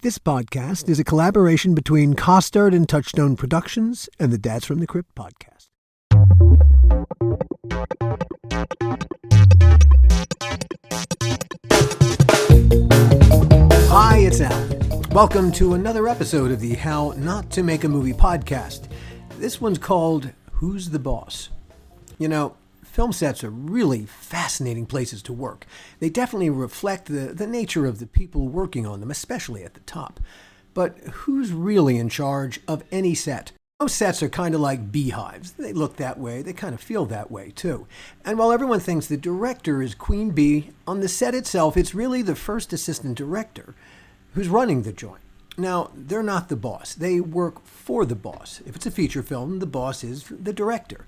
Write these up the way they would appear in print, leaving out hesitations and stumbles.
This podcast is a collaboration between Costard and Touchstone Productions and the Dads from the Crypt podcast. Hi, it's Al. Welcome to another episode of the How Not to Make a Movie podcast. This one's called Who's the Boss? You know, film sets are really fascinating places to work. They definitely reflect the nature of the people working on them, especially at the top. But who's really in charge of any set? Most sets are kind of like beehives. They look that way, they kind of feel that way too. And while everyone thinks the director is Queen Bee, on the set itself it's really the first assistant director who's running the joint. Now, they're not the boss. They work for the boss. If it's a feature film, the boss is the director.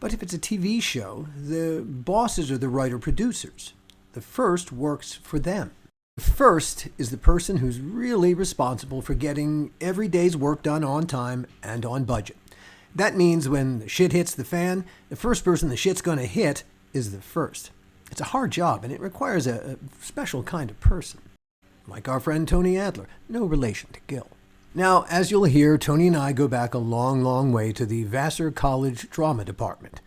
But if it's a TV show, the bosses are the writer-producers. The first works for them. The first is the person who's really responsible for getting every day's work done on time and on budget. That means when the shit hits the fan, the first person the shit's going to hit is the first. It's a hard job, and it requires a special kind of person. Like our friend Tony Adler, no relation to Gil. Now, as you'll hear, Tony and I go back a long, long way to the Vassar College Drama Department.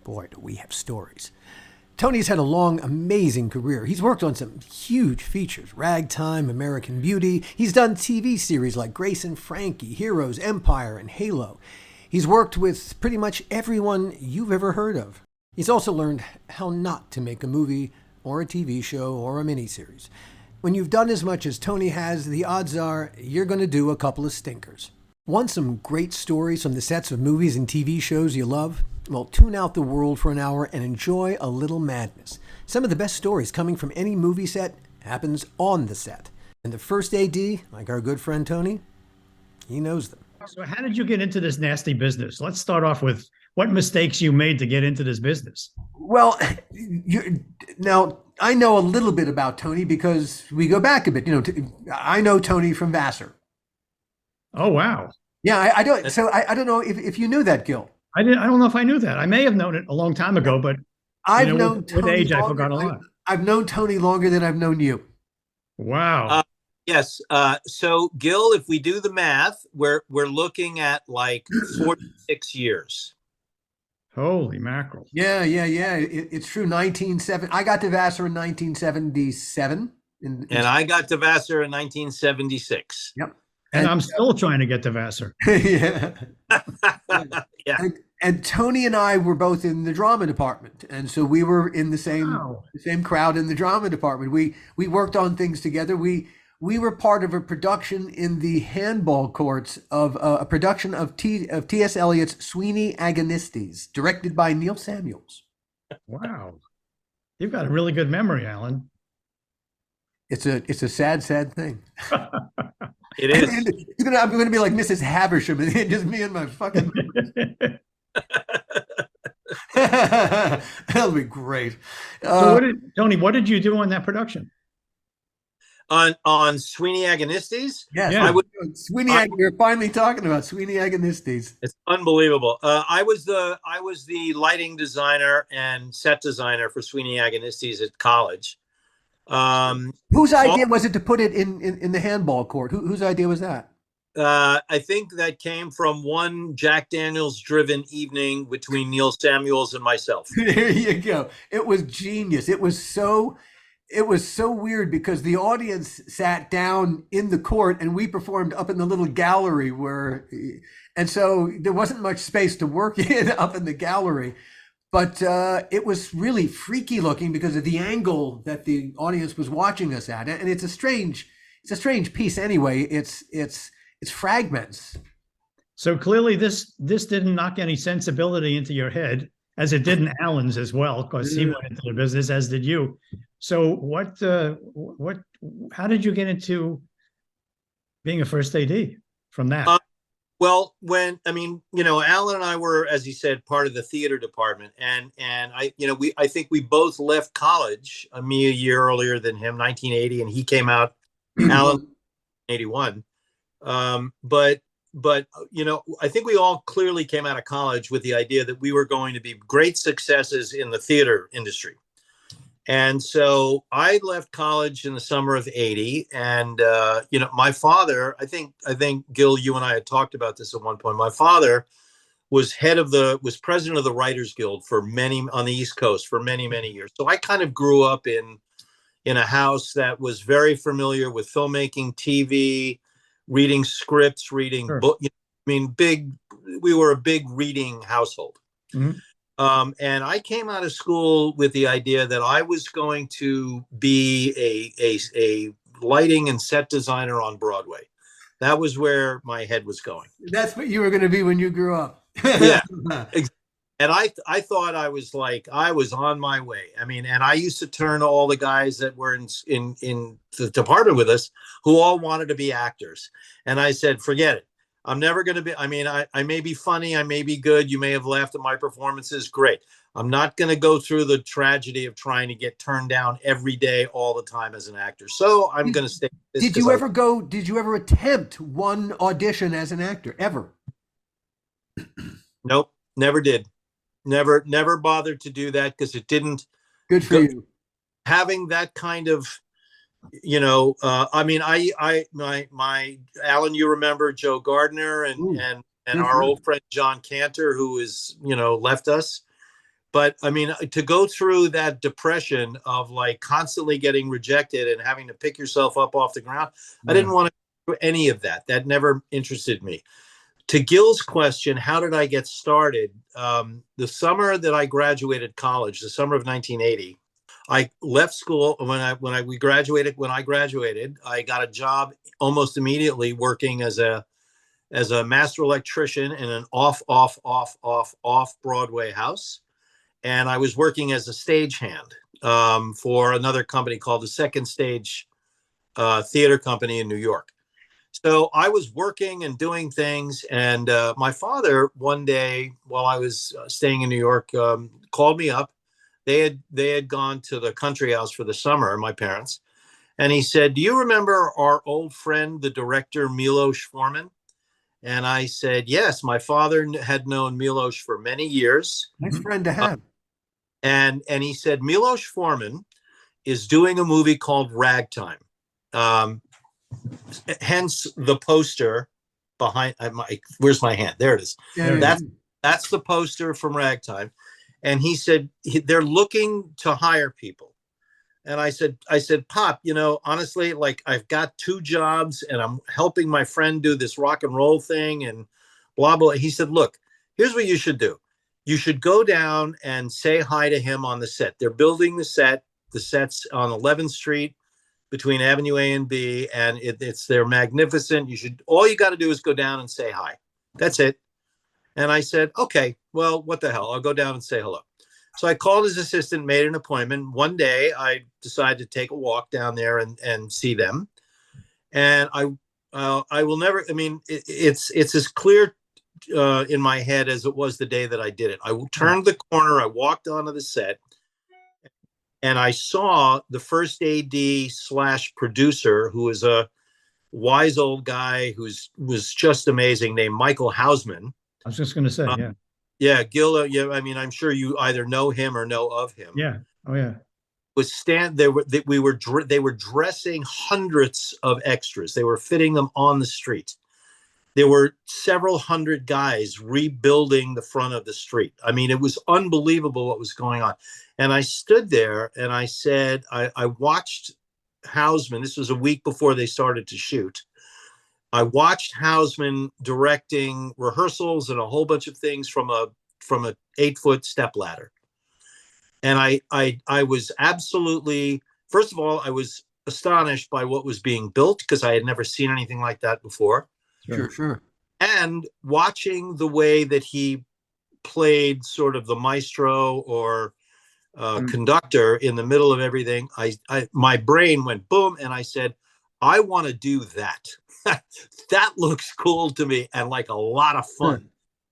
Boy, do we have stories. Tony's had a long, amazing career. He's worked on some huge features, Ragtime, American Beauty. He's done TV series like Grace and Frankie, Heroes, Empire, and Halo. He's worked with pretty much everyone you've ever heard of. He's also learned how not to make a movie or a TV show or a miniseries. When you've done as much as Tony has, the odds are you're going to do a couple of stinkers. Want some great stories from the sets of movies and TV shows you love? Well, tune out the world for an hour and enjoy a little madness. Some of the best stories coming from any movie set happens on the set. And the first AD, like our good friend Tony, he knows them. So how did you get into this nasty business? Let's start off with what mistakes you made to get into this business. Well, now I know a little bit about Tony because we go back a bit. I know Tony from Vassar. Oh, wow. Yeah, I don't. So I don't know if you knew that, Gil. I don't know if I knew that. I may have known it a long time ago, but I've known Tony with age, longer, I forgot a lot. I've known Tony longer than I've known you. Wow. Yes. So Gil, if we do the math, we're looking at like 46 years. Holy mackerel. Yeah. It's true. I got to Vassar in 1977. And I got to Vassar in 1976. Yep. And I'm still trying to get to Vassar. Yeah. Yeah. And Tony and I were both in the drama department. And so we were in the same crowd in the drama department. We worked on things together. We were part of a production in the handball courts of a production of T.S. Eliot's Sweeney Agonistes, directed by Neil Samuels. Wow. You've got a really good memory, Alan. It's a sad thing. It is. I'm going to be like Mrs. Havisham and just me and my fucking... That'll be great. So Tony, what did you do on that production? On Sweeney Agonistes? Yes, yeah. We're finally talking about Sweeney Agonistes. It's unbelievable. I was the lighting designer and set designer for Sweeney Agonistes at college. Whose idea was it to put it in the handball court? Whose idea was that? I think that came from one Jack Daniels driven evening between Neil Samuels and myself. There you go. It was genius. It was so weird because the audience sat down in the court and we performed up in the little gallery and so there wasn't much space to work in up in the gallery. But it was really freaky looking because of the angle that the audience was watching us at, and it's a strange piece anyway. It's fragments. So clearly, this didn't knock any sensibility into your head, as it did in Alan's as well, because he went into the business, as did you. So how did you get into being a first AD from that? Well, Alan and I were, as he said, part of the theater department, and I think we both left college, me a year earlier than him, 1980, and he came out, Alan, 81. But I think we all clearly came out of college with the idea that we were going to be great successes in the theater industry. And so I left college in the summer of '80, and my father. I think Gil, you and I had talked about this at one point. My father was president of the Writers Guild for many on the East Coast for many many years. So I kind of grew up in a house that was very familiar with filmmaking, TV, reading scripts, reading Sure. book. I mean, big. We were a big reading household. Mhm. And I came out of school with the idea that I was going to be a lighting and set designer on Broadway. That was where my head was going. That's what you were going to be when you grew up. Yeah, and I thought I was on my way. I mean, and I used to turn to all the guys that were in the department with us who all wanted to be actors, and I said, forget it. I'm never going to be. I mean, I may be funny, I may be good. You may have laughed at my performances. Great. I'm not going to go through the tragedy of trying to get turned down every day, all the time as an actor. So I'm going to stay. Did you ever go? Did you ever attempt one audition as an actor ever? Nope, never did. Never bothered to do that because it didn't. Good for you. Having that kind of, I mean, my Alan, you remember Joe Gardner and Ooh, and our old friend John Cantor, who is, left us. But I mean, to go through that depression of like constantly getting rejected and having to pick yourself up off the ground, I didn't want to do any of that. That never interested me. To Gil's question, how did I get started? The summer that I graduated college, the summer of 1980, I left school when I graduated. When I graduated, I got a job almost immediately working as a master electrician in an off Broadway house, and I was working as a stagehand for another company called the Second Stage Theater Company in New York. So I was working and doing things, and my father one day while I was staying in New York called me up. They had gone to the country house for the summer, my parents, and he said, "Do you remember our old friend, the director Milos Forman?" And I said, "Yes, my father had known Milos for many years." Nice friend to have. And he said, "Milos Forman is doing a movie called Ragtime." Hence the poster behind where's my hand? There it is. Yeah, That's the poster from Ragtime. And he said they're looking to hire people. And I said, Pop, honestly, like I've got 2 jobs and I'm helping my friend do this rock and roll thing and blah, blah. He said, look, here's what you should do. You should go down and say hi to him on the set. They're building the set. The set's on 11th Street between Avenue A and B, and they're magnificent. All you got to do is go down and say hi. That's it. And I said, okay, well, what the hell? I'll go down and say hello. So I called his assistant, made an appointment. One day I decided to take a walk down there and see them. And I will never, I mean, it's as clear in my head as it was the day that I did it. I turned the corner, I walked onto the set, and I saw the first AD/producer, who is a wise old guy was just amazing, named Michael Hausman. I was just going to say, yeah. Yeah, Gil. Yeah, I mean, I'm sure you either know him or know of him. Yeah. Oh, yeah. They were dressing hundreds of extras. They were fitting them on the street. There were several hundred guys rebuilding the front of the street. I mean, it was unbelievable what was going on. And I stood there and I said, I watched Hausman. This was a week before they started to shoot. I watched Hausman directing rehearsals and a whole bunch of things from a 8-foot stepladder. And I was absolutely, first of all, I was astonished by what was being built because I had never seen anything like that before. Sure. And watching the way that he played sort of the maestro or conductor in the middle of everything, my brain went boom, and I said, I want to do that. That looks cool to me and like a lot of fun.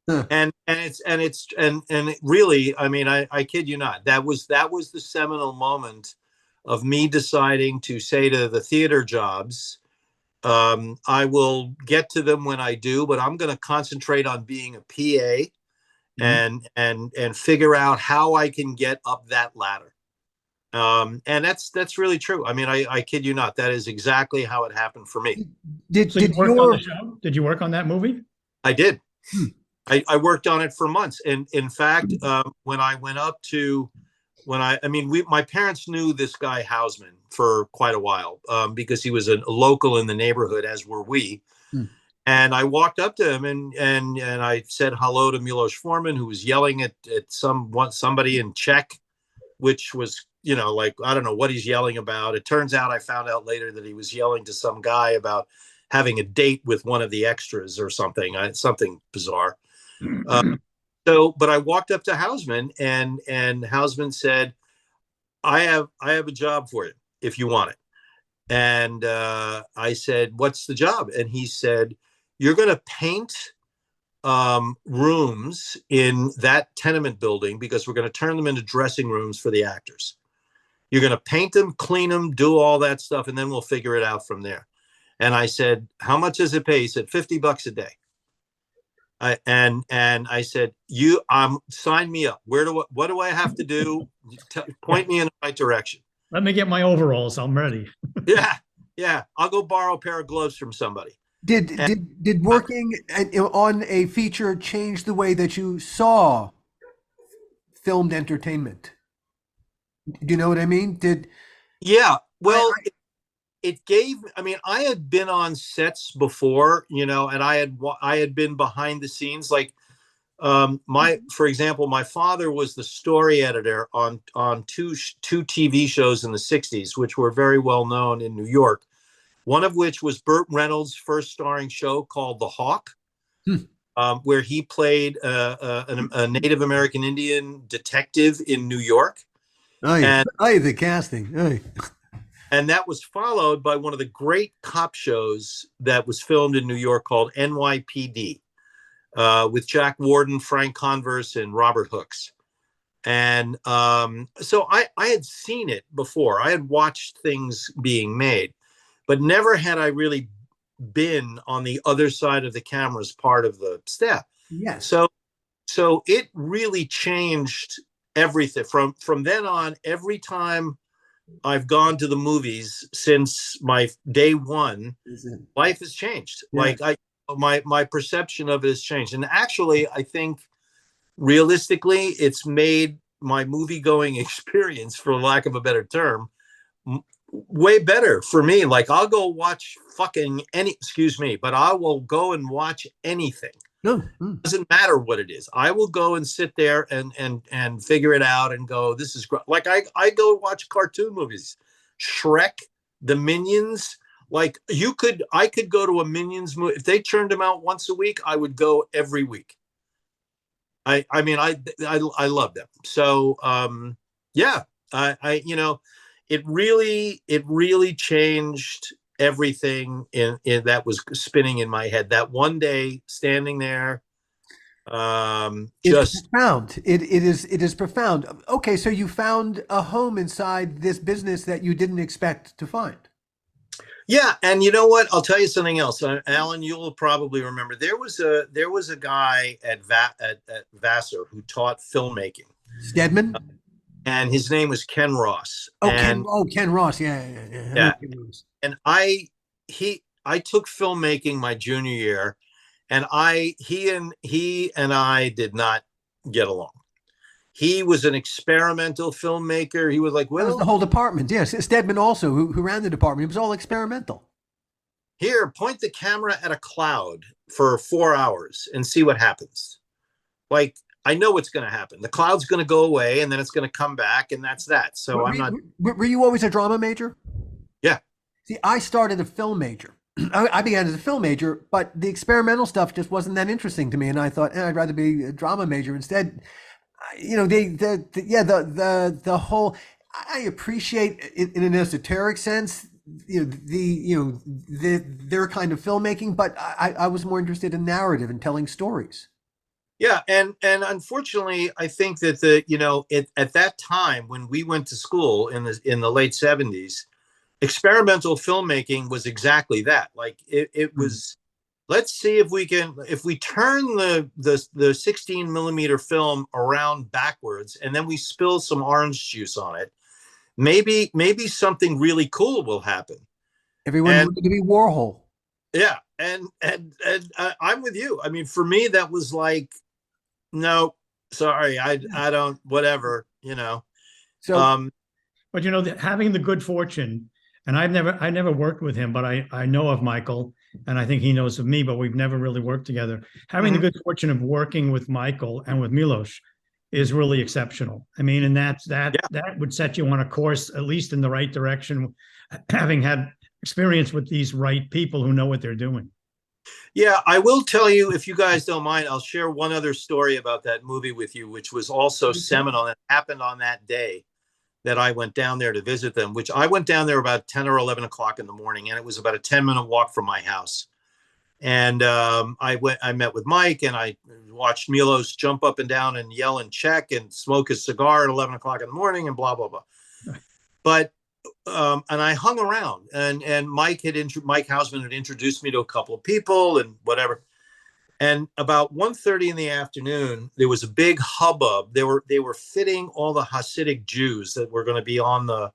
And it really, I mean, I kid you not, that was the seminal moment of me deciding to say to the theater jobs, I will get to them when I do, but I'm going to concentrate on being a PA and figure out how I can get up that ladder. And that's really true. I mean, I kid you not. That is exactly how it happened for me. So you worked on the show? Did you work on that movie? I did. Hmm. I worked on it for months. And in fact, when I went up to, my parents knew this guy Hausman for quite a while, because he was a local in the neighborhood, as were we. Hmm. And I walked up to him and I said hello to Milos Forman, who was yelling at somebody in Czech, which was, like, I don't know what he's yelling about. It turns out, I found out later, that he was yelling to some guy about having a date with one of the extras or something, something bizarre. But I walked up to Hausman, and Hausman said, I have a job for you if you want it. And I said, what's the job? And he said, you're going to paint rooms in that tenement building, because we're going to turn them into dressing rooms for the actors. You're going to paint them, clean them, do all that stuff, and then we'll figure it out from there. And I said, how much does it pay? He said, $50 a day. And I said, sign me up. What do I have to do? Point me in the right direction. Let me get my overalls. I'm ready. Yeah. I'll go borrow a pair of gloves from somebody. Did working on a feature change the way that you saw filmed entertainment? Do you know what I mean? Yeah. Well, it gave. I mean, I had been on sets before, and I had been behind the scenes. Like, for example, my father was the story editor on two TV shows in the '60s, which were very well known in New York. One of which was Burt Reynolds' first starring show called The Hawk, where he played a Native American Indian detective in New York. The casting. And that was followed by one of the great cop shows that was filmed in New York called NYPD, with Jack Warden, Frank Converse, and Robert Hooks. And so I had seen it before. I had watched things being made, but never had I really been on the other side of the camera as part of the staff. Yes. So it really changed everything. From then on, every time I've gone to the movies since my day one, life has changed. Yeah. Like my perception of it has changed. And actually, I think realistically, it's made my movie going experience, for lack of a better term, way better for me. Like, I'll go watch but I will go and watch anything. Doesn't matter what it is. I will go and sit there and figure it out and go, this is great. Like, I go watch cartoon movies, Shrek, the Minions. Like, I could go to a Minions movie. If they churned them out once a week, I would go every week. I mean, I love them. So, it really changed everything in that was spinning in my head. That one day standing there, it's profound. It is profound. Okay, so you found a home inside this business that you didn't expect to find. Yeah, and you know what? I'll tell you something else, Alan. You'll probably remember there was a guy at Vassar who taught filmmaking. Stedman. And his name was Ken Ross. Ken Ross. Yeah. And I took filmmaking my junior year, and he and I did not get along. He was an experimental filmmaker. He was like, well, that was the whole department. Yes, Stedman also, who ran the department. It was all experimental. Here, point the camera at a cloud for 4 hours and see what happens. Like, I know what's going to happen. The cloud's going to go away, and then it's going to come back, and that's that. So Were you always a drama major? Yeah. See, I started a film major. I began as a film major, but the experimental stuff just wasn't that interesting to me, and I thought I'd rather be a drama major instead. The whole. I appreciate in an esoteric sense, their kind of filmmaking, but I was more interested in narrative and telling stories. Yeah, and unfortunately, I think that at that time when we went to school in the late 70s, experimental filmmaking was exactly that. Like, it was. Let's see if we turn the 16 millimeter film around backwards, and then we spill some orange juice on it, maybe something really cool will happen. Everyone And wanted to be Warhol. yeah, and I'm with you. I mean, for me, that was like, no, sorry, I don't, whatever, you know. So Um, But having the good fortune, and I never worked with him, but I know of Michael, and I think he knows of me, but we've never really worked together. Having the mhm. good fortune of working with Michael and with Milos is really exceptional. I mean, and Yeah, that would set you on a course, at least in the right direction, having had experience with these right people who know what they're doing. yeah. I will tell you, if you guys don't mind, I'll share one other story about that movie with you, which was also seminal and happened on that day that I went down there to visit them. Which I went down there about 10 or 11 o'clock in the morning, and it was about a 10-minute walk from my house. And I met with Mike, and I watched Milos jump up and down and yell and check and smoke his cigar at 11 o'clock in the morning and blah blah blah. But and I hung around, and Mike Hausman had introduced me to a couple of people and whatever. And about 1:30 in the afternoon, there was a big hubbub. They were fitting all the Hasidic Jews that were going to be on the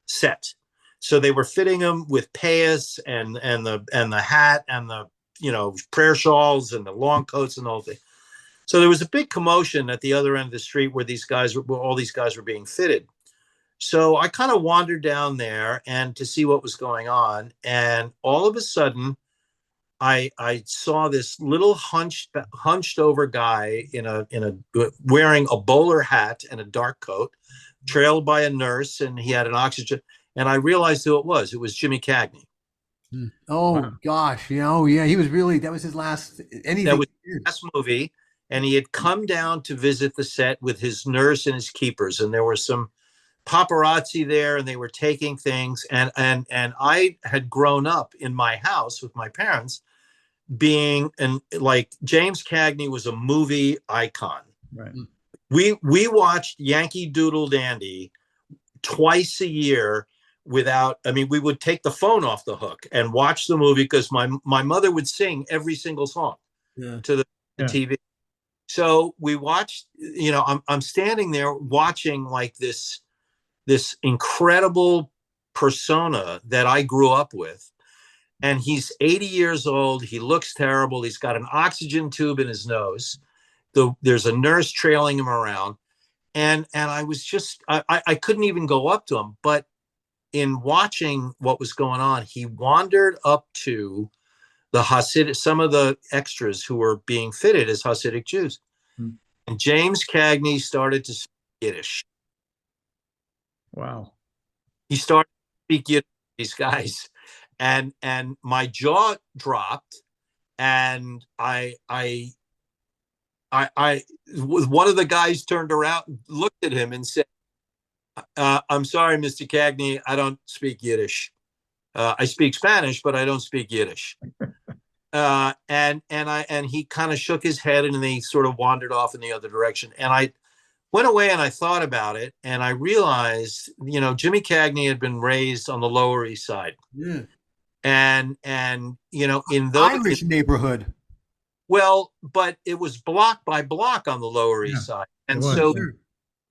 set. So they were fitting them with payas and the hat and the prayer shawls and the long coats and the whole thing. So there was a big commotion at the other end of the street where all these guys were being fitted. So I kind of wandered down there and to see what was going on, and all of a sudden, I saw this little hunched over guy in a wearing a bowler hat and a dark coat, trailed by a nurse, and he had an oxygen. And I realized who it was. It was Jimmy Cagney. oh Wow. gosh, yeah, he was really that was his last That anything. was the last movie, and he had come down to visit the set with his nurse and his keepers, and there were some paparazzi there, and they were taking things. And I had grown up in my house with my parents being and like James Cagney was a movie icon. Right. We watched Yankee Doodle Dandy twice a year without. I mean, we would take the phone off the hook and watch the movie because my mother would sing every single song Yeah. to the Yeah. TV. So we watched. I'm standing there watching like this incredible persona that I grew up with. And he's 80 years old. He looks terrible. He's got an oxygen tube in his nose. There's a nurse trailing him around. And I was just, I couldn't even go up to him. But in watching what was going on, he wandered up to the Hasidic, some of the extras who were being fitted as Hasidic Jews. Hmm. And James Cagney started to speak Yiddish. Wow. He started to speak Yiddish to these guys. And my jaw dropped, and one of the guys turned around, looked at him, and said, "I'm sorry, Mr. Cagney, I don't speak Yiddish. I speak Spanish, but I don't speak Yiddish." And he kind of shook his head, and then he sort of wandered off in the other direction. And I went away and I thought about it, and I realized, Jimmy Cagney had been raised on the Lower East Side. Yeah. And in those Irish neighborhood. well, but it was block by block on the Lower Yeah. East Side. It And was. so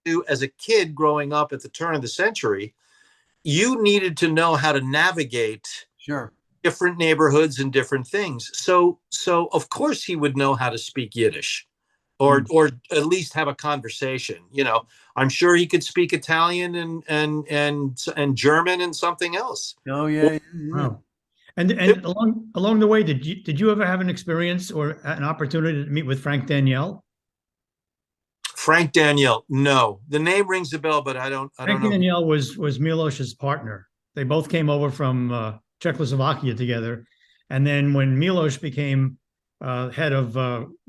Yeah. as a kid growing up at the turn of the century, you needed to know how to navigate Sure. different neighborhoods and different things. So of course he would know how to speak Yiddish or at least have a conversation. I'm sure he could speak Italian and German and something else. Oh yeah. Wow. And along the way, did you ever have an experience or an opportunity to meet with Frank Danielle? Frank Danielle, no. The name rings a bell, but I don't Frank know. Danielle was Milos's partner. They both came over from Czechoslovakia together, and then when Milos became head of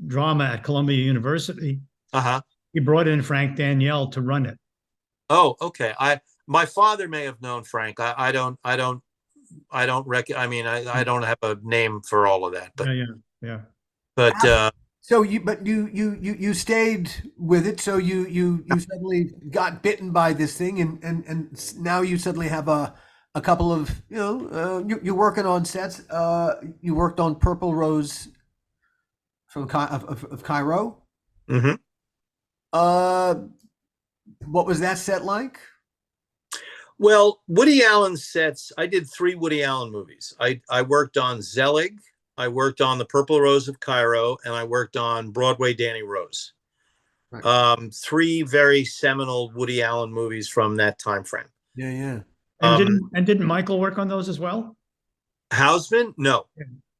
drama at Columbia University, Uh-huh. he brought in Frank Danielle to run it. Oh, okay. My father may have known Frank. I don't have a name for all of that, Yeah, yeah, yeah. but So you stayed with it. So you suddenly got bitten by this thing, and now you suddenly have a couple of you're working on sets. You worked on Purple Rose of Cairo. mhm. Uh, what was that set like? Well, Woody Allen sets. I did 3 Woody Allen movies. I worked on Zelig, I worked on The Purple Rose of Cairo, and I worked on Broadway Danny Rose. Right. 3 very seminal Woody Allen movies from that time frame. Yeah, yeah. And Um, didn't Michael work on those as well? Houseman? No,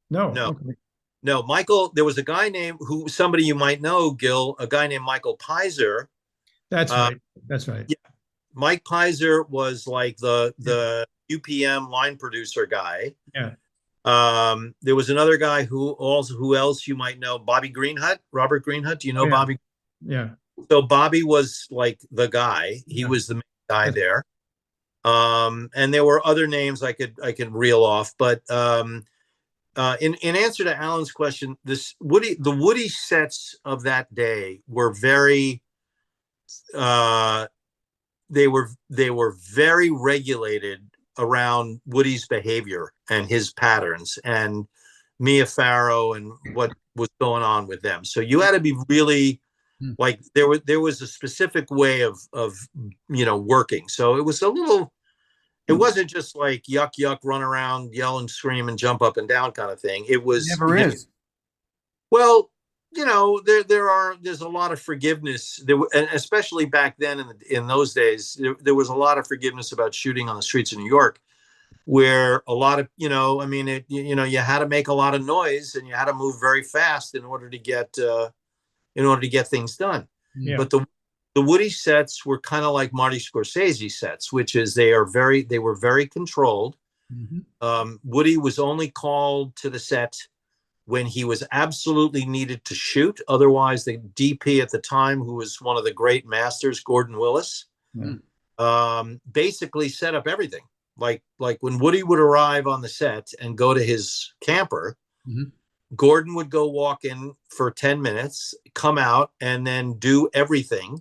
No. no, Okay. no. Michael. There was a guy named somebody you might know, Gil. A guy named Michael Pizer. That's Uh, right. That's right. yeah, Mike Pizer was like the Yeah. the UPM line producer guy. Yeah. There was another guy who else you might know, Bobby Greenhut, Robert Greenhut. Do you Oh, know yeah. Bobby? Yeah. So Bobby was like the guy. He Yeah. was the main guy That's, there. And there were other names I could reel off, but in answer to Alan's question, the Woody sets of that day were very uh, they were very regulated around Woody's behavior and his patterns and Mia Farrow and what was going on with them. So you had to be really like there was a specific way of working. So it was a little. It wasn't just like yuck yuck, run around, yell and scream and jump up and down kind of thing. It was Never is. well, there's a lot of forgiveness there, and especially back then in those days, there was a lot of forgiveness about shooting on the streets of New York, where a lot of I mean, you had to make a lot of noise and you had to move very fast in order to get things done. yeah. But the Woody sets were kind of like Marty Scorsese sets, which is they were very controlled. Woody was only called to the set when he was absolutely needed to shoot. Otherwise, the DP at the time, who was one of the great masters, Gordon Willis, basically set up everything. Like when Woody would arrive on the set and go to his camper, Gordon would go walk in for 10 minutes, come out, and then do everything.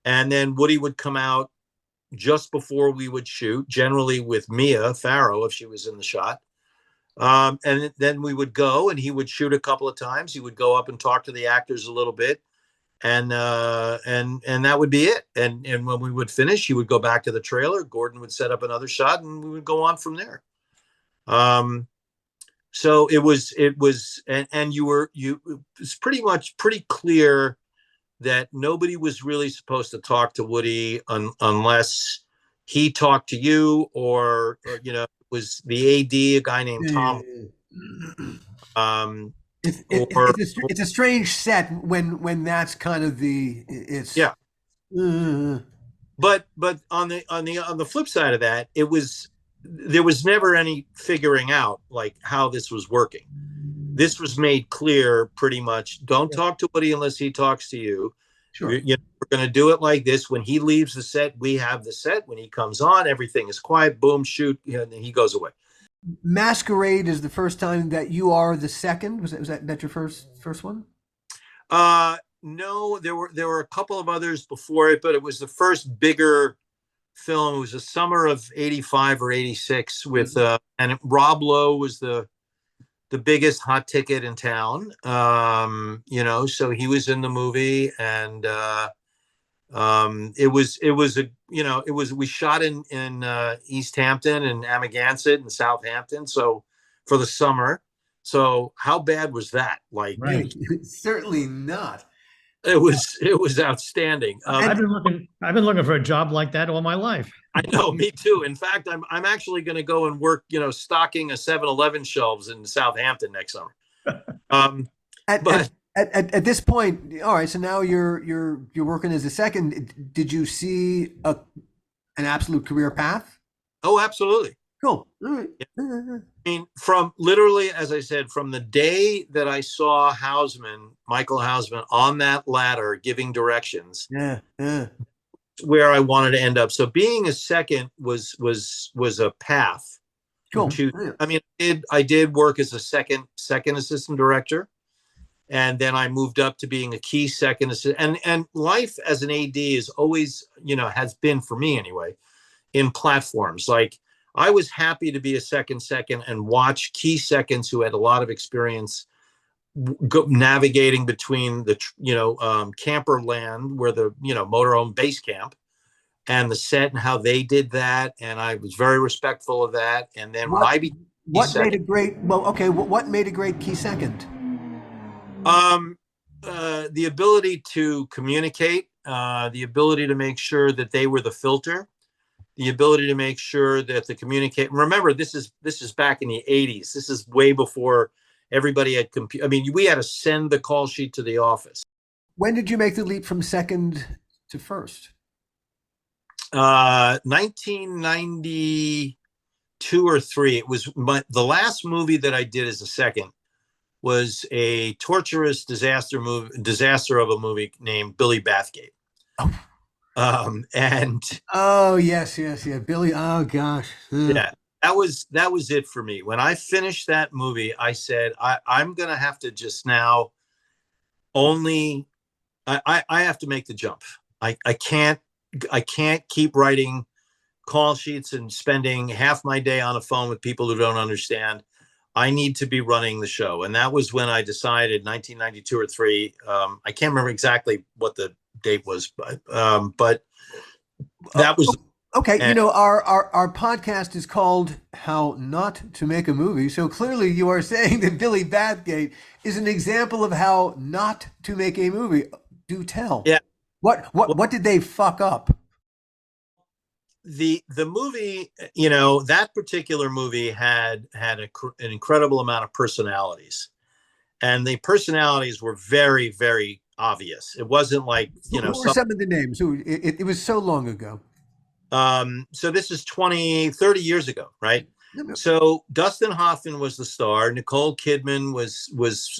And then Woody would come out just before we would shoot, generally with Mia Farrow if she was in the shot. And then we would go and he would shoot a couple of times. He would go up and talk to the actors a little bit. And that would be it. And when we would finish, he would go back to the trailer. Gordon would set up another shot and we would go on from there. So it was, and it was pretty clear that nobody was really supposed to talk to Woody unless he talked to you or it was the AD, a guy named Tom. It's a strange set when that's kind of it's yeah. But on the flip side of that, there was never any figuring out like how this was working. This was made clear pretty much. Don't talk to Woody unless he talks to you. Sure. We're going to do it like this. When he leaves the set, we have the set. When he comes on, everything is quiet. Boom, shoot, and he goes away. Masquerade is the first time that you are the second. Was that your first one? No, there were a couple of others before it, but it was the first bigger film. It was the summer of '85 or '86 with and Rob Lowe was the biggest hot ticket in town. So he was in the movie, and we shot in East Hampton and Amagansett and Southampton. So for the summer. So how bad was that? Like, Right. Certainly not. It was outstanding. I've been looking for a job like that all my life. I know, me too. In fact, I'm actually going to go and work, stocking a 7-Eleven shelves in Southampton next summer. At this point, all right. So now you're working as a second. Did you see an absolute career path? Oh, absolutely. Cool. All right. Yeah. I mean, from literally, as I said, from the day that I saw Michael Hausman on that ladder giving directions, where I wanted to end up. So being a second was a path. Cool. I mean, I did work as a second assistant director, and then I moved up to being a key second assistant. And life as an AD is always, has been for me anyway, in platforms. Like, I was happy to be a second and watch key seconds who had a lot of experience navigating between the camper land where the motorhome base camp and the set and how they did that, and I was very respectful of that. And then when What I became what made a second, great well, okay, what made a great key second? um, the ability to communicate, the ability to make sure that they were the filter, the ability to make sure that the communicate. Remember, this is back in the '80s. This is way before everybody had I mean, we had to send the call sheet to the office. When did you make the leap from second to first? 1992 or three. It was the last movie that I did as a second was a torturous disaster of a movie named Billy Bathgate. Oh, And oh yes, yes, yeah. Billy, oh gosh. yeah, that was it for me. When I finished that movie, I said, I'm gonna have to just now only I have to make the jump. I can't keep writing call sheets and spending half my day on a phone with people who don't understand. I need to be running the show. And that was when I decided, 1992 or three. I can't remember exactly what the date was, but that was. Okay, And our podcast is called How Not to Make a Movie. So clearly you are saying that Billy Bathgate is an example of how not to make a movie. Do tell. yeah, What did they fuck up? the movie, that particular movie had an incredible amount of personalities, and the personalities were very, very obvious. It wasn't like, Who were some of the names? It was so long ago. So this is 30 years ago, right? So Dustin Hoffman was the star. Nicole Kidman was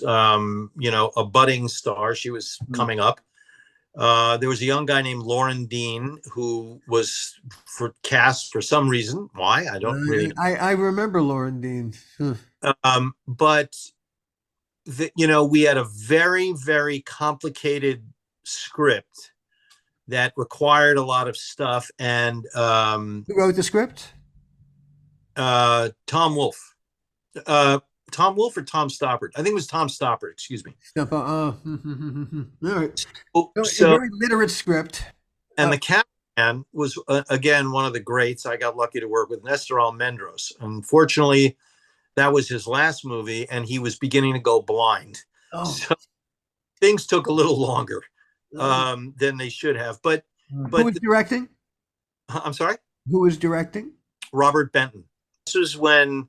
a budding star. She was coming up. There was a young guy named Lauren Dean who was cast for some reason. Why? I don't really know. I remember Lauren Dean. But we had a very, very complicated script that required a lot of stuff. And Who wrote the script? Tom Wolfe. Tom Wolfe or Tom Stoppard? I think it was Tom Stoppard. Excuse me. All right. So a very literate script. And the cameraman was, again, one of the greats. I got lucky to work with Nestor Almendros. Unfortunately, that was his last movie, and he was beginning to go blind. Oh. So things took a little longer than they should have. But who was directing? I'm sorry? Who was directing? Robert Benton. This was when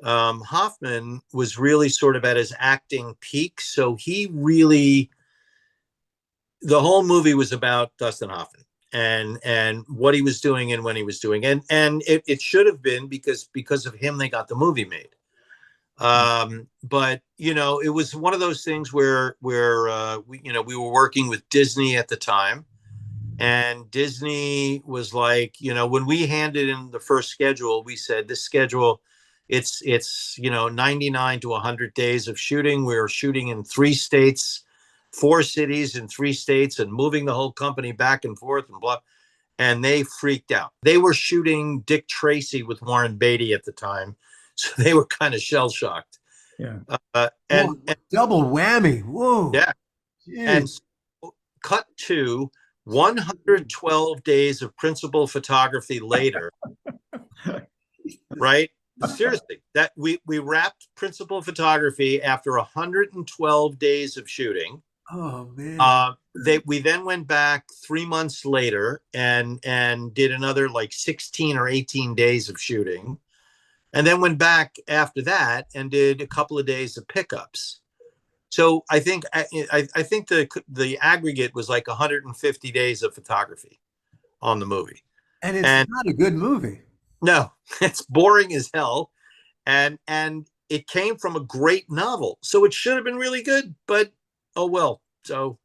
Hoffman was really sort of at his acting peak. So the whole movie was about Dustin Hoffman and what he was doing and when he was doing. And it should have been because of him, they got the movie made. But it was one of those things where we were working with Disney at the time, and Disney was like, when we handed in the first schedule, we said this schedule, it's 99 to 100 days of shooting. We were shooting in 3 states, 4 cities in 3 states, and moving the whole company back and forth and blah. And they freaked out. They were shooting Dick Tracy with Warren Beatty at the time. So they were kind of shell shocked. Yeah. And double whammy. Whoa. Yeah. Jeez. And so, cut to 112 days of principal photography later. Right? Seriously, that we wrapped principal photography after 112 days of shooting. Oh man. We then went back 3 months later and did another like 16 or 18 days of shooting. And then went back after that and did a couple of days of pickups. So I think the aggregate was like 150 days of photography on the movie. And it's not a good movie. No, it's boring as hell. And it came from a great novel. So it should have been really good, but oh well. So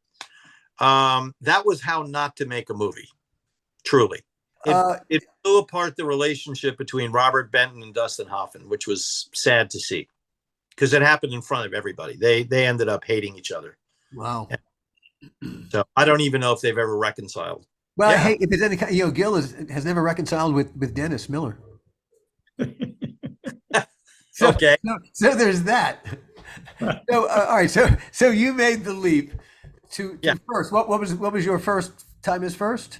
that was how not to make a movie. Truly. It blew apart the relationship between Robert Benton and Dustin Hoffman, which was sad to see, because it happened in front of everybody. They ended up hating each other. Wow. So I don't even know if they've ever reconciled. Well, hey, if there's any kind, Gil has never reconciled with Dennis Miller. Okay. So there's that. So all right. So you made the leap to first. What was your first time as first?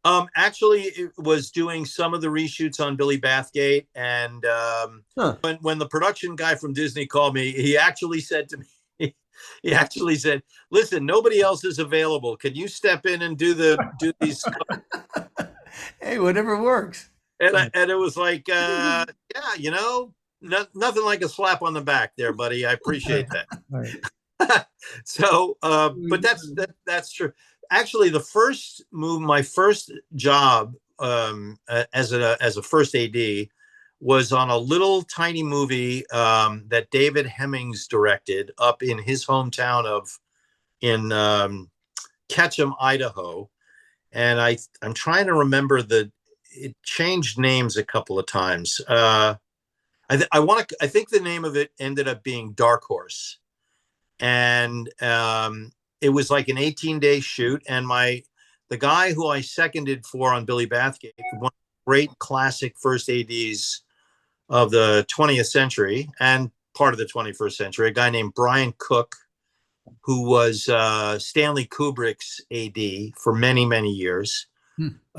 Actually, it was doing some of the reshoots on Billy Bathgate, and Huh. when the production guy from Disney called me, he actually said to me, he actually said, "Listen, nobody else is available. Can you step in and do these?" Hey, whatever works. And it was like, yeah, nothing like a slap on the back there, buddy. I appreciate that. Right. So, but that's true. Actually, my first job as a first AD was on a little tiny movie that David Hemmings directed up in his hometown of in Ketchum, Idaho. And I'm trying to remember it changed names a couple of times. I think the name of it ended up being Dark Horse, and it was like an 18-day shoot. And the guy who I seconded for on Billy Bathgate, one of the great classic first ADs of the 20th century and part of the 21st century, a guy named Brian Cook, who was Stanley Kubrick's AD for many, many years.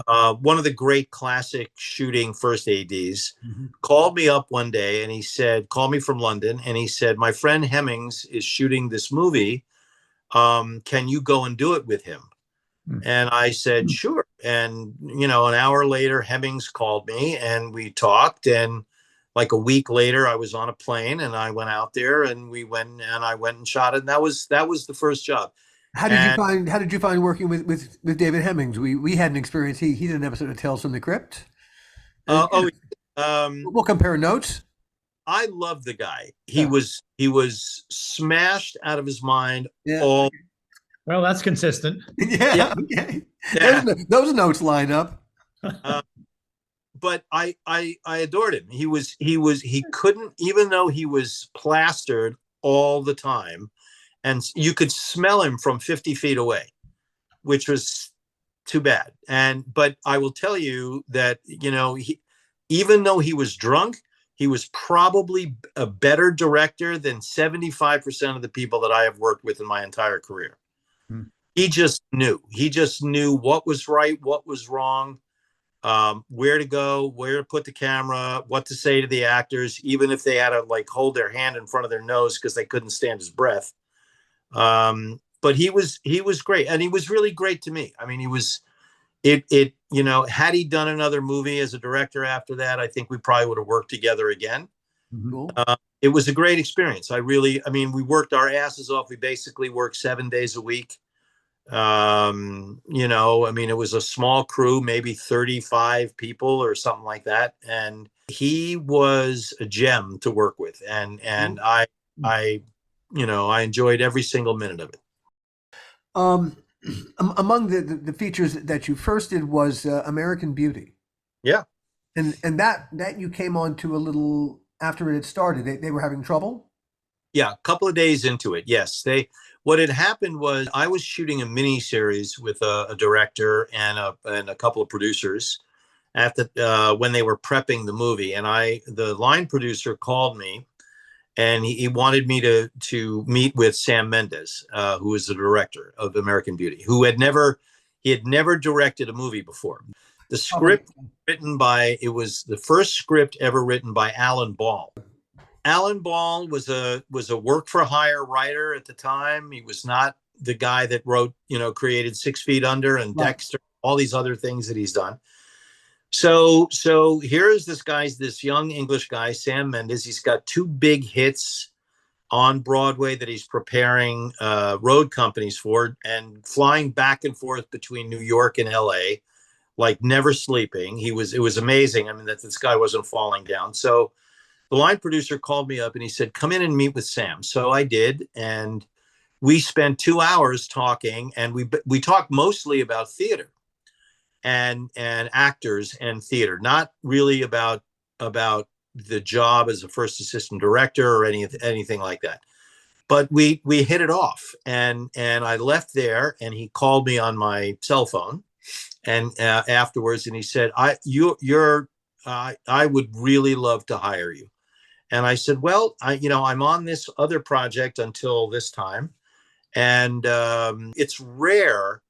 One of the great classic shooting first ADs, called me up one day and he said, called me from London, and he said, my friend Hemmings is shooting this movie. Can you go and do it with him? And I said, sure. And, an hour later, Hemmings called me and we talked. And like a week later, I was on a plane and I went out there and I went and shot it. And that was the first job. How did you find working with David Hemmings? We had an experience. He did an episode of Tales from the Crypt. We'll compare notes. I love the guy. He was smashed out of his mind. Yeah. Well, that's consistent. Yeah. Okay. Yeah. Those notes line up. But I adored him. He couldn't, even though he was plastered all the time, and you could smell him from 50 feet away, which was too bad. But I will tell you that, even though he was drunk, he was probably a better director than 75% of the people that I have worked with in my entire career. He just knew what was right, what was wrong, where to go, where to put the camera, what to say to the actors, even if they had to like hold their hand in front of their nose because they couldn't stand his breath. But he was great, and he was really great to me. I mean, had he done another movie as a director after that, I think we probably would have worked together again. Cool. It was a great experience. We worked our asses off. We basically worked 7 days a week. It was a small crew, maybe 35 people or something like that. And he was a gem to work with. And I enjoyed every single minute of it. Among the features that you first did was American Beauty. Yeah. And that you came on to a little after it had started. They were having trouble? Yeah, a couple of days into it. Yes. What had happened was I was shooting a mini series with a director and a couple of producers when they were prepping the movie. And the line producer called me, and he wanted me to meet with Sam Mendes, who was the director of American Beauty, he had never directed a movie before. The script it was the first script ever written by Alan Ball. Alan Ball was a work for hire writer at the time. He was not the guy that wrote, created 6 Feet Under and Dexter, all these other things that he's done. So here is this young English guy, Sam Mendes. He's got 2 big hits on Broadway that he's preparing road companies for, and flying back and forth between New York and LA, like never sleeping. It was amazing. I mean, that this guy wasn't falling down. So the line producer called me up and he said, come in and meet with Sam. So I did. And we spent 2 hours talking, and we talked mostly about theater and actors and theater, not really about the job as a first assistant director or anything like that. But we hit it off, and I left there, and he called me on my cell phone, and afterwards, and he said, I would really love to hire you. And I said, well, I'm on this other project until this time. And it's rare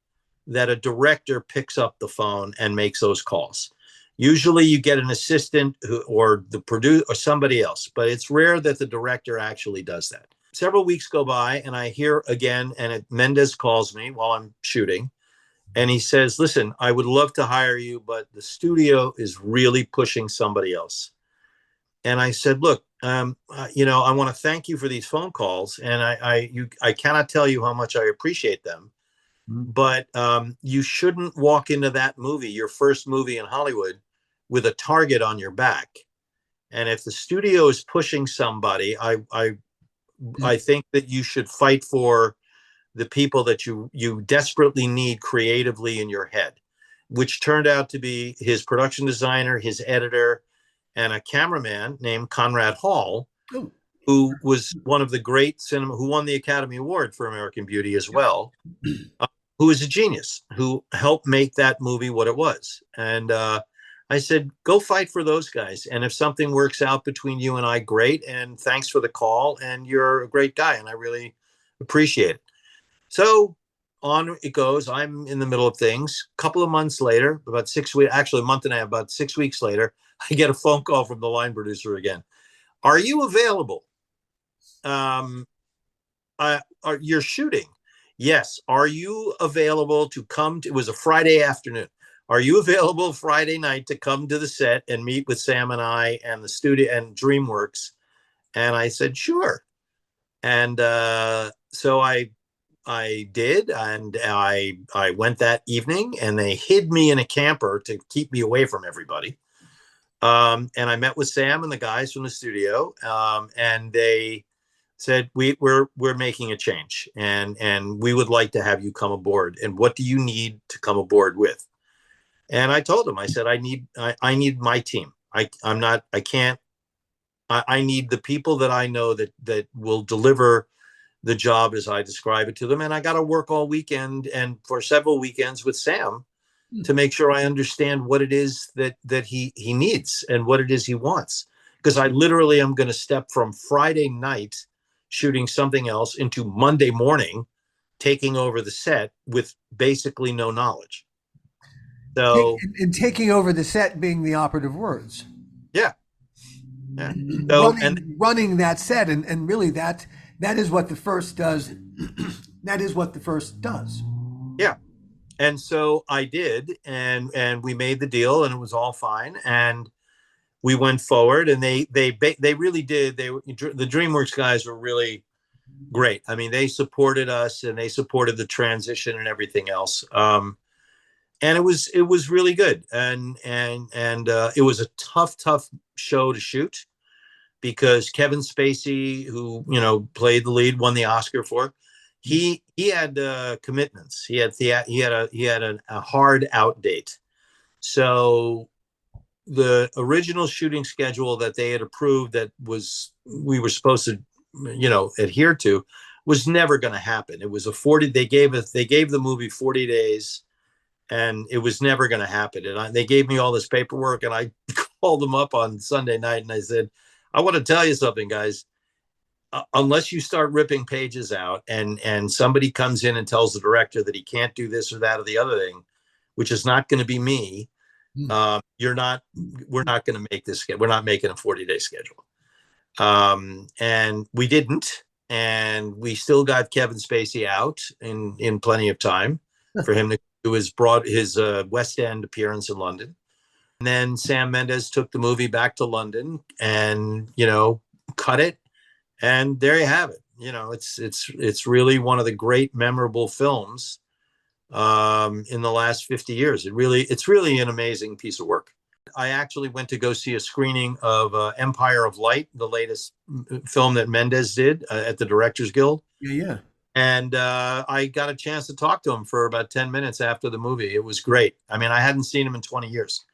that a director picks up the phone and makes those calls. Usually you get an assistant or the producer or somebody else, but it's rare that the director actually does that. Several weeks go by and I hear again, and Mendes calls me while I'm shooting. And he says, listen, I would love to hire you, but the studio is really pushing somebody else. And I said, look, I want to thank you for these phone calls. And I cannot tell you how much I appreciate them. But you shouldn't walk into that movie, your first movie in Hollywood, with a target on your back. And if the studio is pushing somebody, I think that you should fight for the people that you desperately need creatively in your head, which turned out to be his production designer, his editor, and a cameraman named Conrad Hall, who was one of the great cinema, who won the Academy Award for American Beauty as well, who is a genius, who helped make that movie what it was. And I said, go fight for those guys. And if something works out between you and I, great. And thanks for the call. And you're a great guy. And I really appreciate it. So on it goes. I'm in the middle of things. A couple of months later, about 6 weeks, actually a month and a half, about 6 weeks later, I get a phone call from the line producer again. Are you available? You're shooting. Yes. Are you available to come to, it was a Friday afternoon. Are you available Friday night to come to the set and meet with Sam and I and the studio and DreamWorks? And I said, sure. And so I did, and I went that evening, and they hid me in a camper to keep me away from everybody. And I met with Sam and the guys from the studio, and they said, we're making a change, and we would like to have you come aboard. And what do you need to come aboard with? And I told him, I said, I need my team. I need the people that I know that will deliver the job as I describe it to them. And I got to work all weekend and for several weekends with Sam to make sure I understand what it is that he needs and what it is he wants. Because I literally am going to step from Friday night shooting something else into Monday morning, taking over the set with basically no knowledge. So, and taking over the set being the operative words. Yeah. So, running that set, and really that is what the first does. That is what the first does. Yeah. And so I did, and we made the deal, and it was all fine. And we went forward, and they really did. The DreamWorks guys were really great. I mean, they supported us, and they supported the transition and everything else. And it was really good. And it was a tough show to shoot because Kevin Spacey, who played the lead, won the Oscar for it. He had commitments. He had a hard out date. So the original shooting schedule that they had approved that we were supposed to adhere to was never going to happen. It was they gave the movie 40 days, and it was never going to happen. And they gave me all this paperwork, and I called them up on Sunday night, and I said, I want to tell you something, guys. Unless you start ripping pages out and somebody comes in and tells the director that he can't do this or that or the other thing, which is not going to be me, we're not going to make this. We're not making a 40-day schedule. And we didn't. And we still got Kevin Spacey out in plenty of time for him to do his West End appearance in London. And then Sam Mendes took the movie back to London and, cut it. And there you have it. It's really one of the great memorable films in the last 50 years. It's really an amazing piece of work. I actually went to go see a screening of Empire of Light, the latest film that Mendes did at the Directors Guild. Yeah. And I got a chance to talk to him for about 10 minutes after the movie. It was great. I mean, I hadn't seen him in 20 years.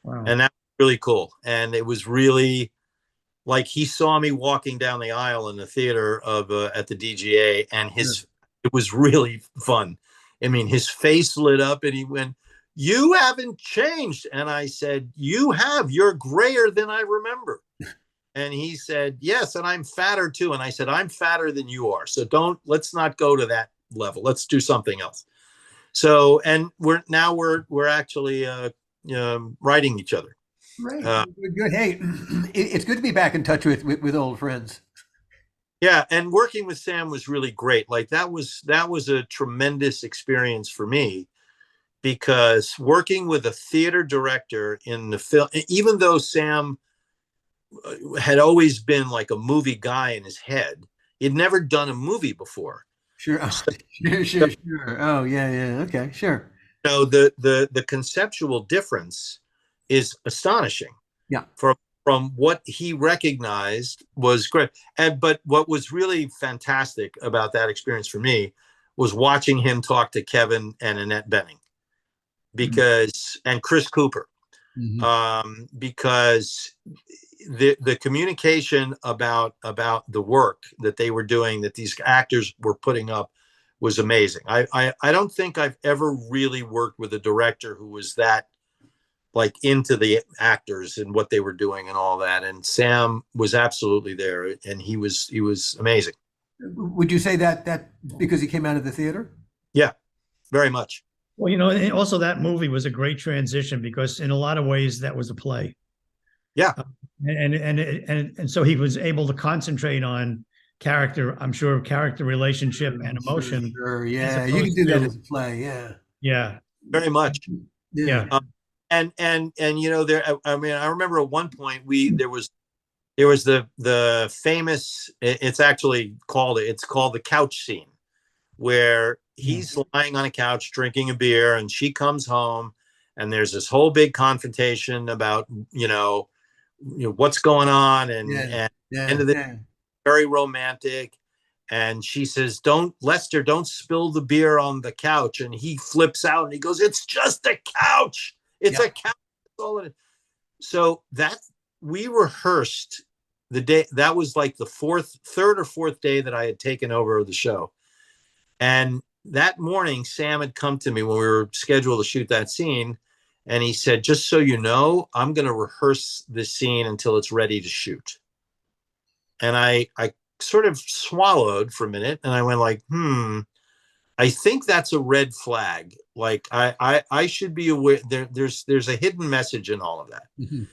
Wow. And that was really cool. And it was really like he saw me walking down the aisle in the theater at the DGA, and it was really fun. I mean, his face lit up and he went, "You haven't changed." And I said, "You have. You're grayer than I remember." And he said, "Yes, and I'm fatter too." And I said, "I'm fatter than you are. So let's not go to that level. Let's do something else." So, and we're actually writing each other. Great. Uh, Good. Hey, it's good to be back in touch with old friends. yeah, and working with Sam was really great. Like that was a tremendous experience for me because working with a theater director in the film, even though Sam had always been like a movie guy in his head, he'd never done a movie before. Sure. So, Sure. Oh, yeah, yeah. Okay, sure. the conceptual difference is astonishing Yeah. from what he recognized was great. But what was really fantastic about that experience for me was watching him talk to Kevin and Annette Bening and Chris Cooper, Mm-hmm. because the communication about the work that they were doing, that these actors were putting up, was amazing. I don't think I've ever really worked with a director who was that like into the actors and what they were doing and all that. And Sam was absolutely there, and he was amazing. Would you say that because he came out of the theater? Yeah, very much. Well, you know, and also that movie was a great transition because in a lot of ways that was a play. Yeah, And so he was able to concentrate on character, I'm sure, character relationship and Sure, emotion, sure. as Yeah, you can opposed do that to as a play. Yeah. yeah, very much. Yeah. yeah. And there, I mean, I remember at one point there was the famous, it's called the couch scene, where he's lying on a couch drinking a beer and she comes home, and there's this whole big confrontation about what's going on, Yeah. and end Yeah. of the Yeah. very romantic. And she says, "Don't, Lester, don't spill the beer on the couch." And he flips out and he goes, "It's just a couch. It's Yeah. a couch." So that we rehearsed the day. That was like the third or fourth day that I had taken over the show. And that morning, Sam had come to me when we were scheduled to shoot that scene. And he said, "Just so you know, I'm going to rehearse this scene until it's ready to shoot." And I sort of swallowed for a minute, and I went like, I think that's a red flag. Like I should be aware there's a hidden message in all of that. Mm-hmm.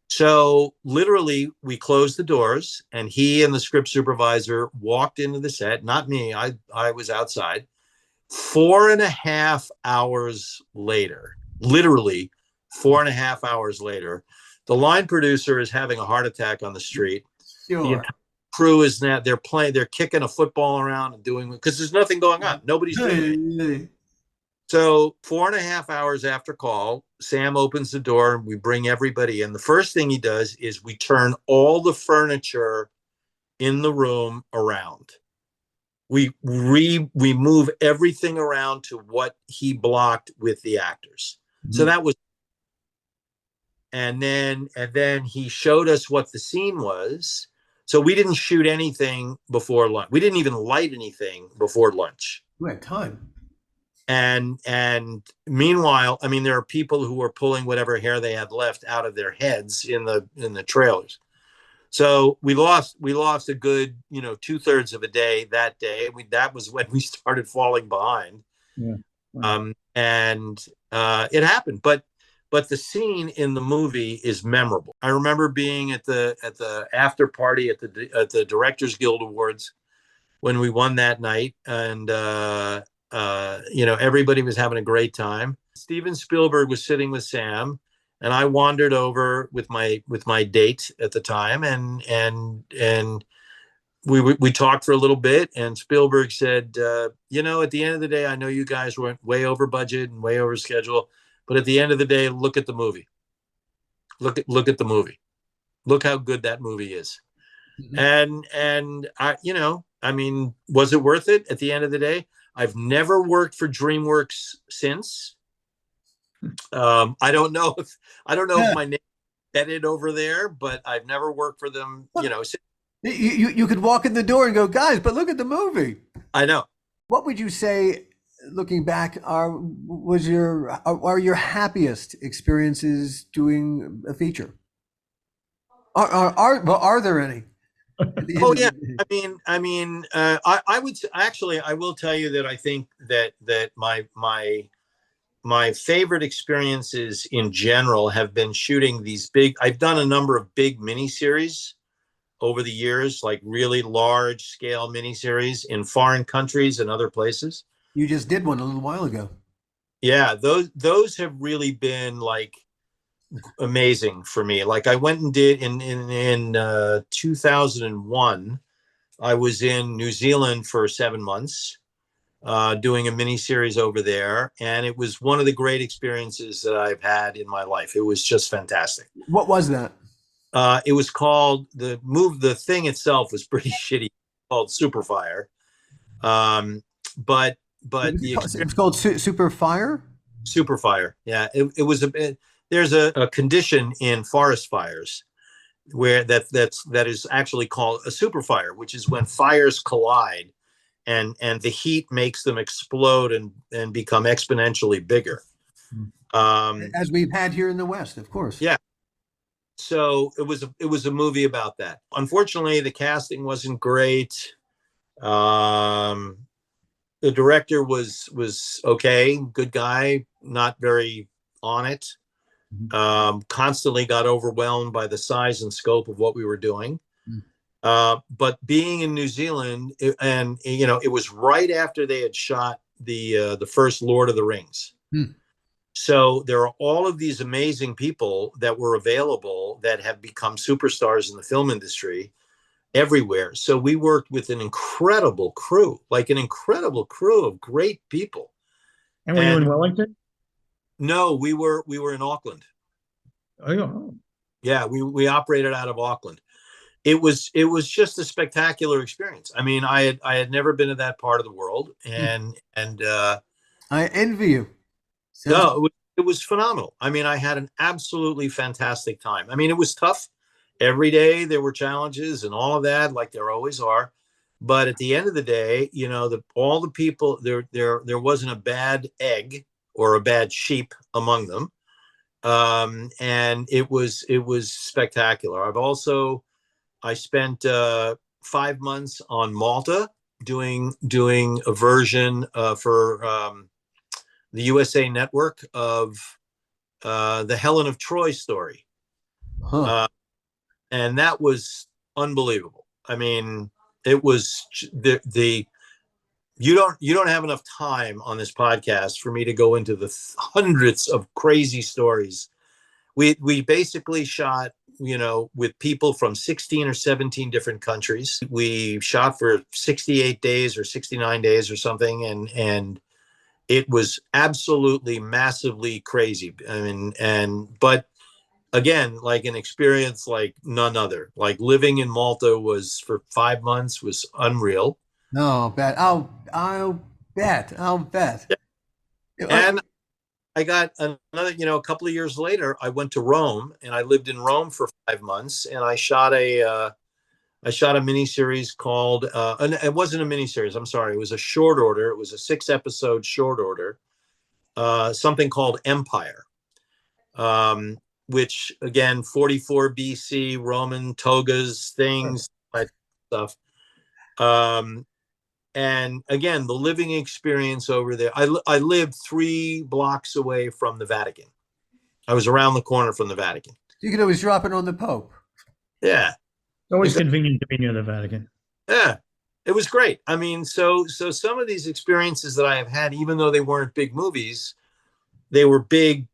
So literally we closed the doors, and he and the script supervisor walked into the set, not me. I was outside. 4.5 hours later, literally 4.5 hours later, the line producer is having a heart attack on the street. The Sure. entire crew is now, they're kicking a football around and doing, because there's nothing going on. Nobody's doing it. Hey. So 4.5 hours after call, Sam opens the door and we bring everybody in. The first thing he does is we turn all the furniture in the room around. We move everything around to what he blocked with the actors. So that was, and then he showed us what the scene was. So we didn't shoot anything before lunch. We didn't even light anything before lunch. We had time. And meanwhile, I mean, there are people who were pulling whatever hair they had left out of their heads in the trailers. So we lost a good 2/3 of a day that day. That was when we started falling behind. Yeah. Wow. And it happened, but the scene in the movie is memorable. I remember being at the after party at the Directors Guild Awards when we won that night, and everybody was having a great time. Steven Spielberg was sitting with Sam, and I wandered over with my date at the time, and we talked for a little bit, and Spielberg said, at the end of the day, I know you guys went way over budget and way over schedule, but at the end of the day, look at the movie. Look at the movie. Look how good that movie is. Mm-hmm. And I mean, was it worth it at the end of the day? I've never worked for DreamWorks since. I don't know if my name is vetted over there, but I've never worked for them. Since. You could walk in the door and go, guys, but look at the movie. I know. What would you say, looking back, are your happiest experiences doing a feature? Are there any? at the end Oh of yeah. the day. I would actually, I will tell you that I think that my favorite experiences in general have been shooting these big. I've done a number of big miniseries over the years, like really large scale miniseries in foreign countries and other places. You just did one a little while ago. Yeah, those have really been like amazing for me. Like I went and did in 2001. I was in New Zealand for 7 months, doing a mini series over there, and it was one of the great experiences that I've had in my life. It was just fantastic. What was that? It was called the thing itself was pretty shitty, called Superfire. But the It experience was called Super Fire. Superfire, yeah, it was a bit. There's a condition in forest fires where that is actually called a superfire, which is when fires collide and the heat makes them explode and become exponentially bigger. As we've had here in the West, of course. Yeah. So it was a movie about that. Unfortunately, the casting wasn't great. Um, the director was okay, good guy, not very on it. Constantly got overwhelmed by the size and scope of what we were doing. But being in New Zealand, and it was right after they had shot the first Lord of the Rings. So there are all of these amazing people that were available that have become superstars in the film industry everywhere. So we worked with an incredible crew, of great people. And were you in Wellington? No, we were in Auckland. Oh, yeah. Yeah, we operated out of Auckland. It was just a spectacular experience. I mean, I had never been to that part of the world, and I envy you. Sounds no, it was phenomenal. I mean, I had an absolutely fantastic time. I mean, it was tough. Every day there were challenges and all of that, like there always are. But at the end of the day, all the people there wasn't a bad egg or a bad sheep among them. And it was spectacular. I spent 5 months on Malta doing a version for the USA Network of the Helen of Troy story, huh. and that was unbelievable. I mean, it was the you don't have enough time on this podcast for me to go into the hundreds of crazy stories. We basically shot, with people from 16 or 17 different countries. We shot for 68 days or 69 days or something, and it was absolutely massively crazy. I mean, but again, like an experience like none other. Like living in Malta was for 5 months was unreal. No, bet. I'll bet. I'll bet. And I got another, a couple of years later, I went to Rome and I lived in Rome for 5 months, and I shot a miniseries called, and it wasn't a miniseries. I'm sorry. It was a short order. It was a 6 episode short order, something called Empire, which again, 44 BC, Roman togas, things, that stuff. And again, the living experience over there. I lived 3 blocks away from the Vatican. I was around the corner from the Vatican. You could always drop it on the Pope. Yeah. It's always convenient to be near the Vatican. Yeah. It was great. I mean, so some of these experiences that I have had, even though they weren't big movies, they were big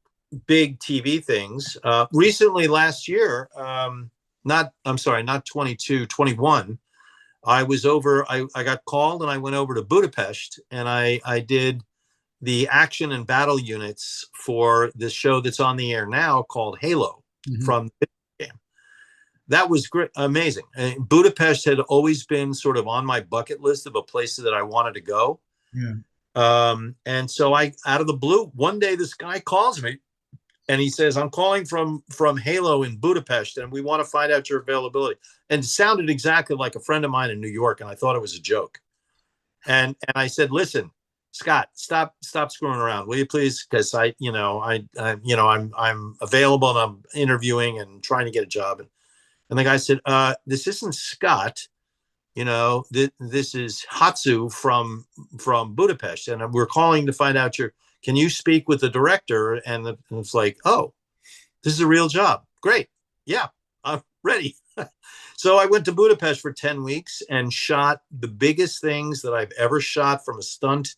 TV things. Recently, last year, not 22, 21, I was over, I got called and I went over to Budapest, and I did the action and battle units for this show that's on the air now called Halo from the game. That was great, amazing. And Budapest had always been sort of on my bucket list of a place that I wanted to go. Yeah. And so out of the blue, one day this guy calls me and he says, "I'm calling from Halo in Budapest, and we want to find out your availability." And it sounded exactly like a friend of mine in New York, and I thought it was a joke. And I said, "Listen, Scott, stop screwing around, will you please? Because I'm available and I'm interviewing and trying to get a job." And the guy said, this isn't Scott. This is Hatsu from Budapest, and we're calling to find out can you speak with the director? And it's like, oh, this is a real job. Great. Yeah, I'm ready. So I went to Budapest for 10 weeks and shot the biggest things that I've ever shot from a stunt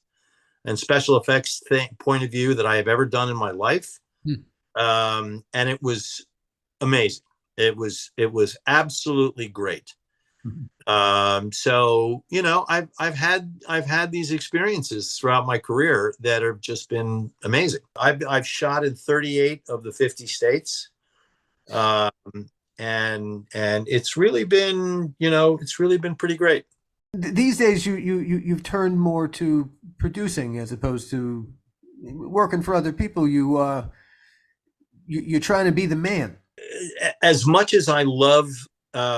and special effects point of view that I have ever done in my life. And it was amazing. It was absolutely great. So I've had these experiences throughout my career that have just been amazing. I've shot in 38 of the 50 states, and it's really been pretty great. These days, you've turned more to producing as opposed to working for other people. You're trying to be the man. As much as I love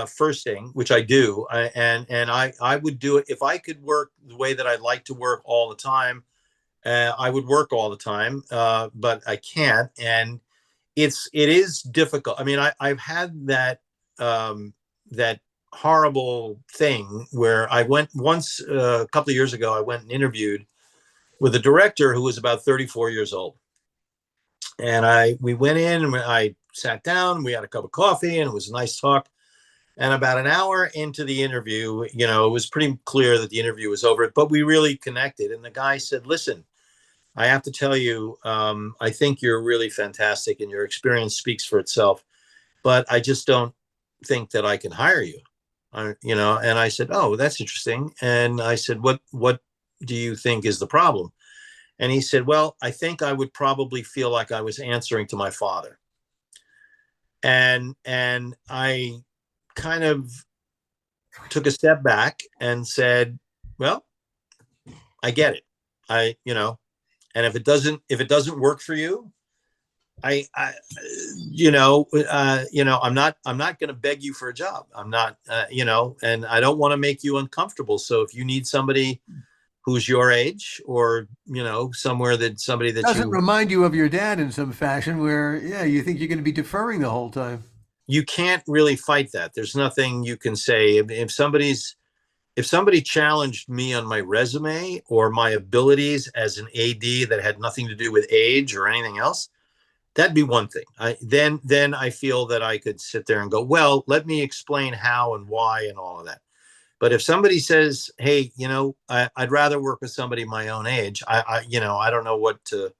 firsting, which I do, I would do it if I could work the way that I'd like to work all the time. I would work all the time, but I can't, and it is difficult. I mean, I've had that that horrible thing where I went once a couple of years ago. I went and interviewed with a director who was about 34 years old, and we went in and I sat down. We had a cup of coffee, and it was a nice talk. And about an hour into the interview, it was pretty clear that the interview was over, but we really connected. And the guy said, listen, I have to tell you, I think you're really fantastic and your experience speaks for itself, but I just don't think that I can hire you. And I said, oh, that's interesting. And I said, what do you think is the problem? And he said, well, I think I would probably feel like I was answering to my father. And I kind of took a step back and said, well, I get it. And if it doesn't work for you, I'm not going to beg you for a job. I'm not, and I don't want to make you uncomfortable. So if you need somebody who's your age, or somebody that doesn't remind you of your dad in some fashion, where you think you're going to be deferring the whole time. You can't really fight that. There's nothing you can say. If somebody challenged me on my resume or my abilities as an AD that had nothing to do with age or anything else, that'd be one thing. Then I feel that I could sit there and go, well, let me explain how and why and all of that. But if somebody says, hey, I'd rather work with somebody my own age, I don't know what to.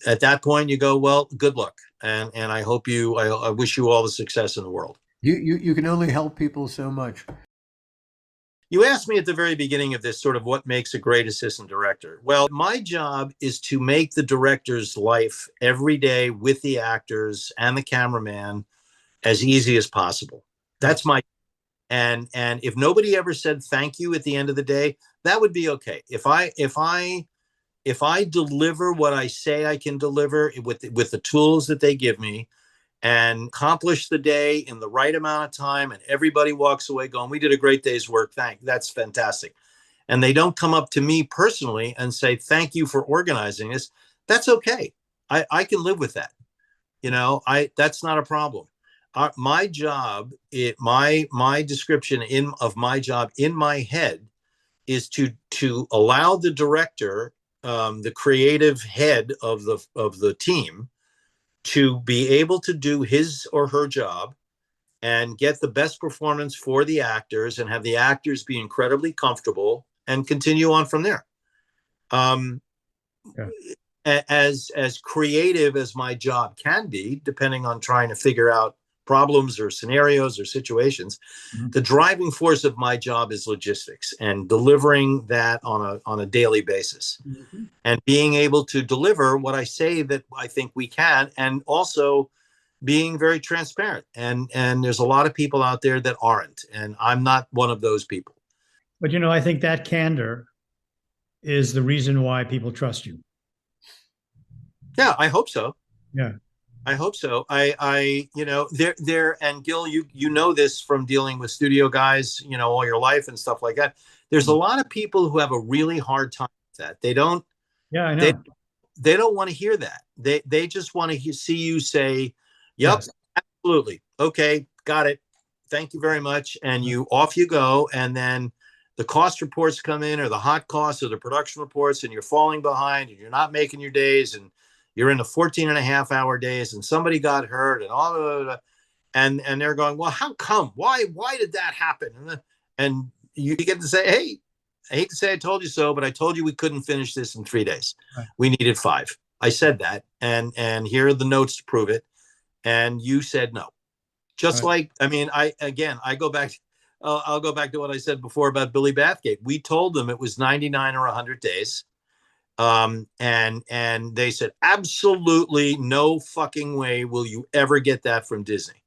At that point, you go, well, good luck, and I hope I wish you all the success in the world. You can only help people so much. You asked me at the very beginning of this sort of what makes a great assistant director. Well, my job is to make the director's life every day with the actors and the cameraman as easy as possible. That's my, and if nobody ever said thank you at the end of the day, that would be okay. If I deliver what I say I can deliver with the tools that they give me, and accomplish the day in the right amount of time, and everybody walks away going, we did a great day's work, that's fantastic, and they don't come up to me personally and say thank you for organizing this, that's okay. I can live with that. That's not a problem. My job, my description of my job in my head is to allow the director, the creative head of the team, to be able to do his or her job and get the best performance for the actors, and have the actors be incredibly comfortable and continue on from there. As creative as my job can be, depending on trying to figure out problems or scenarios or situations, the driving force of my job is logistics and delivering that on a daily basis, and being able to deliver what I say that I think we can, and also being very transparent. And there's a lot of people out there that aren't, and I'm not one of those people. But I think that candor is the reason why people trust you. Yeah, I hope so. Yeah. I hope so. There, and Gil, you know this from dealing with studio guys, all your life and stuff like that. There's a lot of people who have a really hard time with that. They don't. Yeah, I know. They don't want to hear that. They just want to see you say, "Yep, yes, absolutely, okay, got it. Thank you very much. And off you go. And then the cost reports come in, or the hot costs, or the production reports, and you're falling behind, and you're not making your days, and you're in the 14.5-hour days, and somebody got hurt, and all of and they're going, well, how come? Why did that happen? And you get to say, hey, I hate to say I told you so, but I told you we couldn't finish this in 3 days. Right. We needed 5. I said that, and here are the notes to prove it. And you said no. Just right. Like, I mean, I go back. I'll go back to what I said before about Billy Bathgate. We told them it was 99 or 100 days. And they said, absolutely no fucking way will you ever get that from Disney.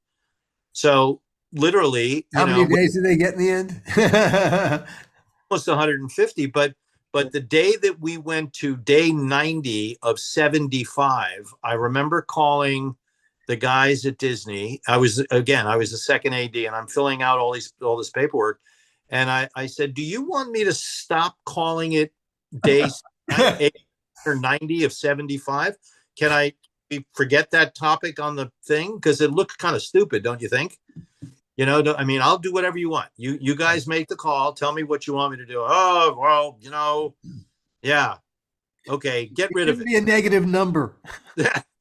So literally, how many days did they get in the end? Almost 150. But the day that we went to day 90 of 75, I remember calling the guys at Disney. I was the second AD, and I'm filling out all this paperwork. And I said, do you want me to stop calling it day 80 or 90 of 75? Can I forget that topic on the thing? Because it looked kind of stupid, don't you think? You know, I mean, I'll do whatever you want. You guys make the call. Tell me what you want me to do. Oh, well, you know, yeah. Okay, get rid of it. Be a negative number.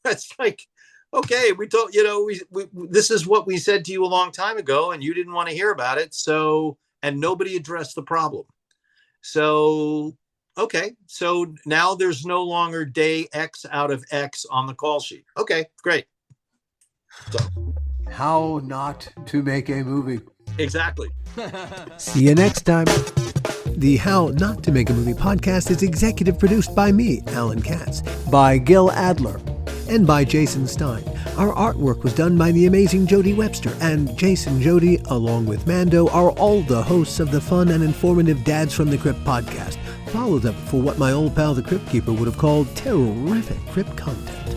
That's like, okay, we told, you know, we this is what we said to you a long time ago, and you didn't want to hear about it. So, and nobody addressed the problem. So, okay, so now there's no longer day X out of X on the call sheet. Okay, great. So, how not to make a movie. Exactly. See you next time. The How Not to Make a Movie podcast is executive produced by me, Alan Katz, by Gil Adler, and by Jason Stein. Our artwork was done by the amazing Jody Webster, and Jason Jody, along with Mando, are all the hosts of the fun and informative Dads from the Crypt podcast. Follow them for what my old pal the Crypt Keeper would have called terrific crypt content.